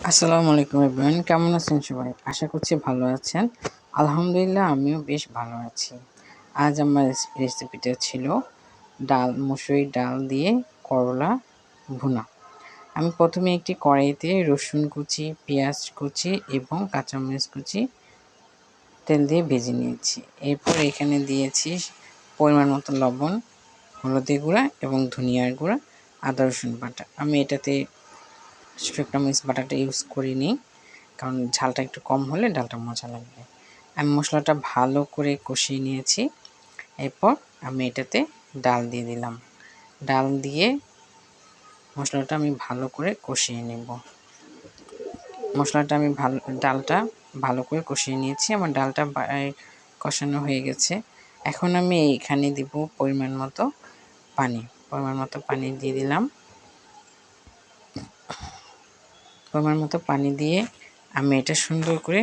আসসালামু আলাইকুম এভরিওয়ান, কেমন আছেন সবাই? আশা করছি ভালো আছেন। আলহামদুলিল্লাহ, আমিও বেশ ভালো আছি। আজ আমার রেসিপিটা ছিল মুসুরির ডাল দিয়ে করলা ভুনা। আমি প্রথমে একটি কড়াইতে রসুন কুচি, পেঁয়াজ কুচি এবং কাঁচামরিচ কুচি তেল দিয়ে ভেজে নিয়েছি। এরপর এখানে দিয়েছি পরিমাণ মতো লবণ, হলুদের গুঁড়া এবং ধনিয়ার গুঁড়া, আদা রসুন বাটা। আমি এটাতে শুকনো মরিচ বাটাটা ইউজ করিনি, কারণ ঝালটা একটু কম হলে ডালটা মজা লাগবে। আমি মশলাটা ভালো করে কষিয়ে নিয়েছি। এরপর আমি এটাতে ডাল দিয়ে দিলাম। ডাল দিয়ে মশলাটা আমি ভালো করে কষিয়ে নেব। ডালটা ভালো করে কষিয়ে নিয়েছি। আমার ডালটা কষানো হয়ে গেছে। এখন আমি এইখানে দিব পরিমাণ মতো পানি দিয়ে দিলাম। পরিমাণ মতো পানি দিয়ে আমি এটা সুন্দর করে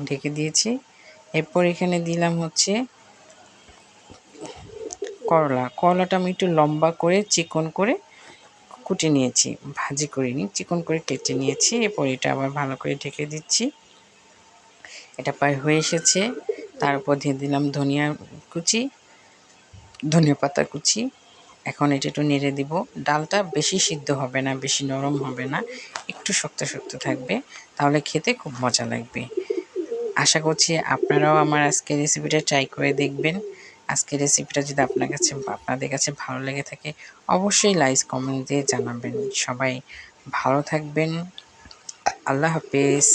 ঢেকে দিয়েছি। এরপর এখানে দিলাম হচ্ছে করলাটা আমি একটু লম্বা করে চিকন করে কুটে নিয়েছি, ভাজি করিনি, চিকন করে কেটে নিয়েছি। এরপর এটা আবার ভালো করে ঢেকে দিচ্ছি। এটা প্রায় হয়ে এসেছে। তার উপর দিয়ে দিলাম ধনিয়া পাতা কুচি। এখন এটা একটু নেড়ে দিব। ডালটা বেশি সিদ্ধ হবে না, বেশি নরম হবে না, একটু শক্ত শক্ত থাকবে, তাহলে খেতে খুব মজা লাগবে। আশা করছি আপনারাও আমার আজকের রেসিপিটা ট্রাই করে দেখবেন। আজকের রেসিপিটা যদি আপনাদের কাছে ভালো লেগে থাকে, অবশ্যই লাইক কমেন্ট দিয়ে জানাবেন। সবাই ভালো থাকবেন। আল্লাহ হাফেজ।